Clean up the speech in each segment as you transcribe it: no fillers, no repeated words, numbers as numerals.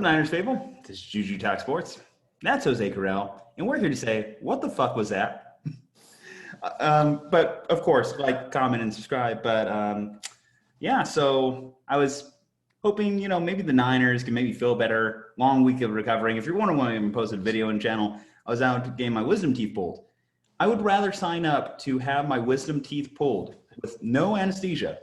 Niners faithful? This is Juju Talk Sports. That's Jose Corral, and we're here to say, what the fuck was that? But, of course, like, comment, and subscribe. But, yeah, so I was hoping, maybe the Niners can maybe feel better. Long week of recovering. If you're wondering why I even posted a video on the channel, I was out getting my wisdom teeth pulled. I would rather sign up to have my wisdom teeth pulled with no anesthesia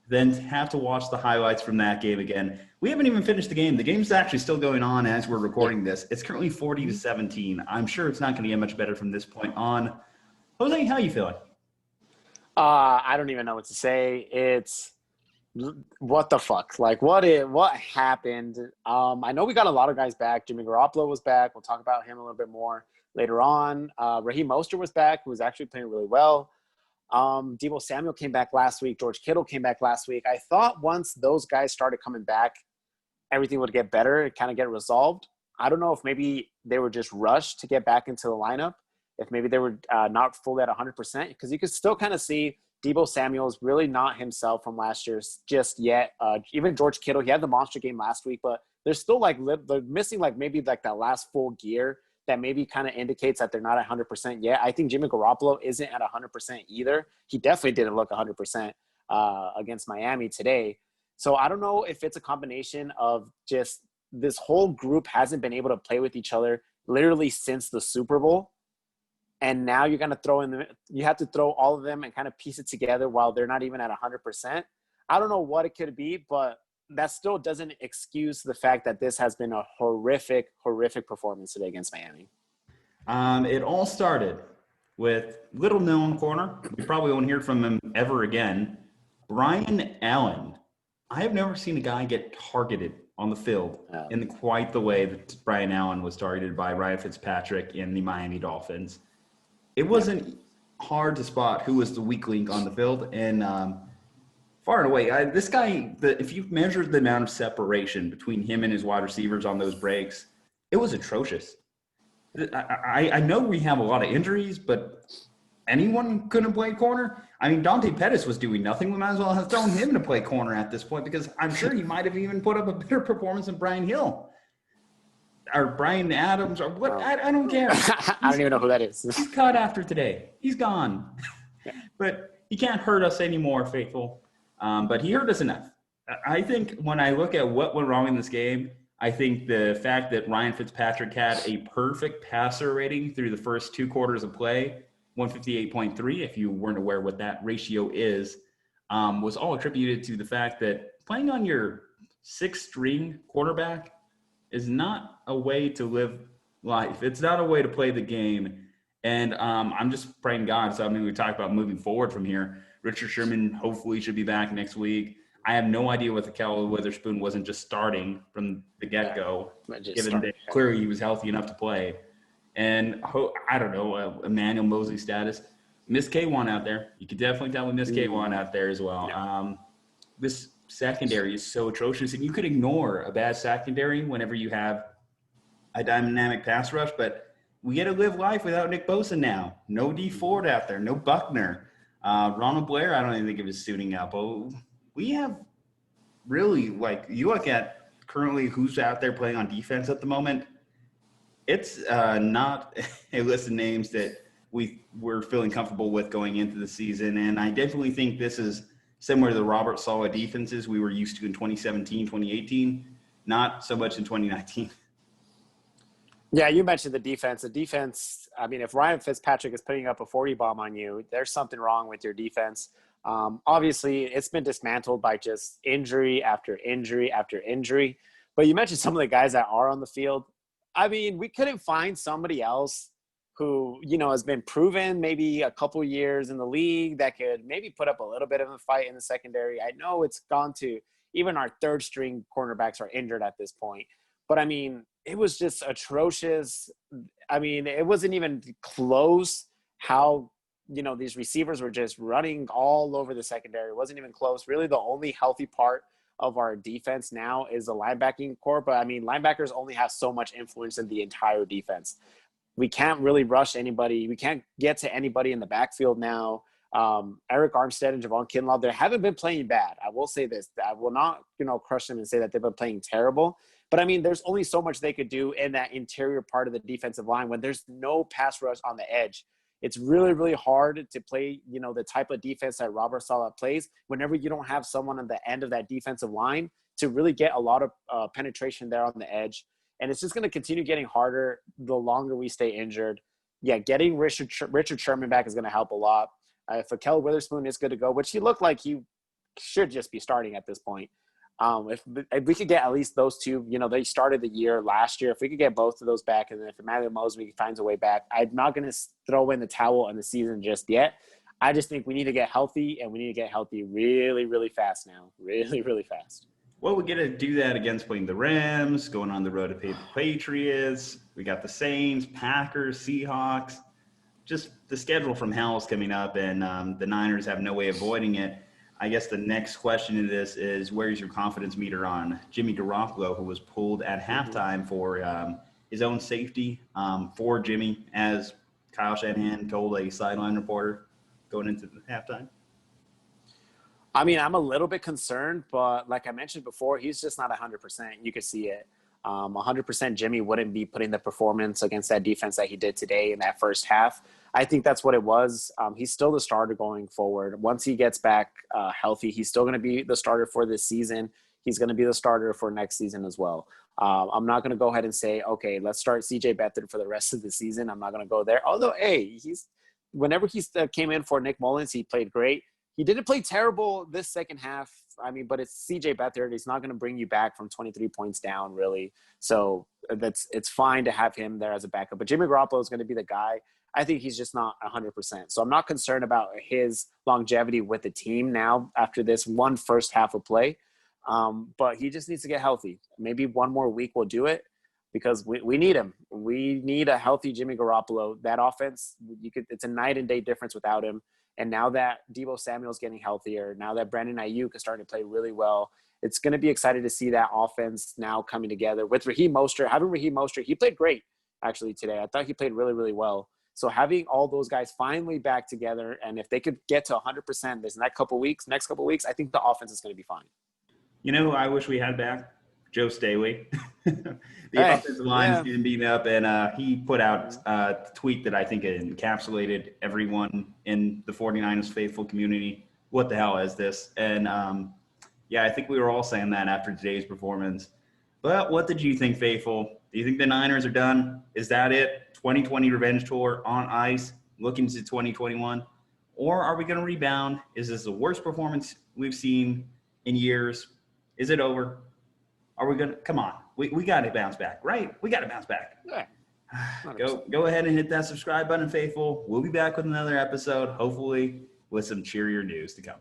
than to have to watch the highlights from that game again. We haven't even finished the game. The game's actually still going on as we're recording this. It's currently 40-17. I'm sure it's not going to get much better from this point on. Jose, how are you feeling? I don't even know what to say. It's what the fuck? Like, what happened? I know we got a lot of guys back. Jimmy Garoppolo was back. We'll talk about him a little bit more later on. Raheem Mostert was back, who was actually playing really well. Deebo Samuel came back last week. George Kittle came back last week. I thought once those guys started coming back, everything would get better, kind of get resolved. I don't know if maybe they were just rushed to get back into the lineup, if maybe they were not fully at 100%, because you could still kind of see Deebo Samuel is really not himself from last year just yet. Even George Kittle, he had the monster game last week, but they're still they're missing maybe that last full gear that maybe kind of indicates that they're not at 100% yet. I think Jimmy Garoppolo isn't at 100% either. He definitely didn't look 100% against Miami today. So I don't know if it's a combination of just this whole group hasn't been able to play with each other literally since the Super Bowl. And now you're going to you have to throw all of them and kind of piece it together while they're not even at 100%. I don't know what it could be, but that still doesn't excuse the fact that this has been a horrific, horrific performance today against Miami. It all started with little-known corner. We probably won't hear from him ever again. Brian Allen. I have never seen a guy get targeted on the field in quite the way that Brian Allen was targeted by Ryan Fitzpatrick in the Miami Dolphins. It wasn't hard to spot who was the weak link on the field, and far and away, this guy, if you measured the amount of separation between him and his wide receivers on those breaks, it was atrocious. I know we have a lot of injuries, but anyone couldn't play corner. I mean, Dante Pettis was doing nothing. We might as well have thrown him to play corner at this point, because I'm sure he might have even put up a better performance than Brian Hill. Or Brian Adams, or what? I don't care. I don't even know who that is. He's cut after today. He's gone. But he can't hurt us anymore, faithful. But he hurt us enough. I think when I look at what went wrong in this game, I think the fact that Ryan Fitzpatrick had a perfect passer rating through the first 2 quarters of play, 158.3, if you weren't aware what that ratio is, was all attributed to the fact that playing on your 6th-string quarterback is not a way to live life. It's not a way to play the game. And I'm just praying God. So, we talk about moving forward from here. Richard Sherman hopefully should be back next week. I have no idea what the Cal Witherspoon wasn't just starting from the get-go, given that clearly he was healthy enough to play. And I don't know, Emmanuel Mosley's status. Miss K1 out there. You could definitely tell we miss K1 out there as well. Yeah. This secondary is so atrocious, and you could ignore a bad secondary whenever you have a dynamic pass rush, but we get to live life without Nick Bosa now. No D Ford out there, no Buckner. Ronald Blair, I don't even think it was suiting up. Oh, we have really, you look at currently who's out there playing on defense at the moment, it's not a list of names that we're feeling comfortable with going into the season, and I definitely think this is similar to the Robert Saleh defenses we were used to in 2017, 2018, not so much in 2019. Yeah, you mentioned the defense. The defense, if Ryan Fitzpatrick is putting up a 40 bomb on you, there's something wrong with your defense. Obviously, it's been dismantled by just injury after injury after injury. But you mentioned some of the guys that are on the field. We couldn't find somebody else who, has been proven maybe a couple years in the league that could maybe put up a little bit of a fight in the secondary. I know it's gone to even our 3rd-string cornerbacks are injured at this point. But, it was just atrocious. It wasn't even close how, these receivers were just running all over the secondary. It wasn't even close. Really, the only healthy part of our defense now is the linebacking core. But, linebackers only have so much influence in the entire defense. We can't really rush anybody. We can't get to anybody in the backfield now. Eric Armstead and Javon Kinlaw, they haven't been playing bad. I will say this. I will not, crush them and say that they've been playing terrible. But I mean, there's only so much they could do in that interior part of the defensive line when there's no pass rush on the edge. It's really, really hard to play, the type of defense that Robert Saleh plays whenever you don't have someone on the end of that defensive line to really get a lot of penetration there on the edge. And it's just going to continue getting harder the longer we stay injured. Yeah, getting Richard Sherman back is going to help a lot. If Akel Witherspoon is good to go, which he looked like he should just be starting at this point. If we could get at least those two, they started the year last year. If we could get both of those back, and then if Emmanuel Mosby finds a way back, I'm not going to throw in the towel on the season just yet. I just think we need to get healthy, and we need to get healthy really, really fast now. Really, really fast. Well, we get to do that against playing the Rams, going on the road to play the Patriots. We got the Saints, Packers, Seahawks. Just the schedule from hell is coming up, and the Niners have no way of avoiding it. I guess the next question to this is, where's your confidence meter on Jimmy Garoppolo, who was pulled at halftime for his own safety for Jimmy, as Kyle Shanahan told a sideline reporter going into the halftime? I mean, I'm a little bit concerned, but like I mentioned before, he's just not 100%. You could see it. 100% Jimmy wouldn't be putting the performance against that defense that he did today in that first half. I think that's what it was. He's still the starter going forward. Once he gets back healthy, he's still going to be the starter for this season. He's going to be the starter for next season as well. I'm not going to go ahead and say, okay, let's start CJ Beathard for the rest of the season. I'm not going to go there. Although, hey, whenever he came in for Nick Mullins, he played great. He didn't play terrible this second half. I mean, but it's CJ Beathard. He's not going to bring you back from 23 points down, really. So it's fine to have him there as a backup. But Jimmy Garoppolo is going to be the guy. I think he's just not 100%. So I'm not concerned about his longevity with the team now after this one first half of play. But he just needs to get healthy. Maybe one more week will do it because we need him. We need a healthy Jimmy Garoppolo. That offense, it's a night and day difference without him. And now that Deebo Samuel's getting healthier, now that Brandon Ayuk is starting to play really well, it's going to be exciting to see that offense now coming together with Raheem Mostert. Having Raheem Mostert, he played great actually today. I thought he played really, really well. So having all those guys finally back together, and if they could get to 100% this next couple weeks, I think the offense is going to be fine. You know who I wish we had back? Joe Staley. The offensive line's getting beaten up, and he put out a tweet that I think encapsulated everyone in the 49ers faithful community. What the hell is this? And, I think we were all saying that after today's performance. But what did you think, faithful? Do you think the Niners are done? Is that it? 2020 revenge tour on ice, looking to 2021? Or are we going to rebound? Is this the worst performance we've seen in years? Is it over? Are we going to – come on. We got to bounce back, right? We got to bounce back. Yeah. Go ahead and hit that subscribe button, faithful. We'll be back with another episode, hopefully with some cheerier news to come.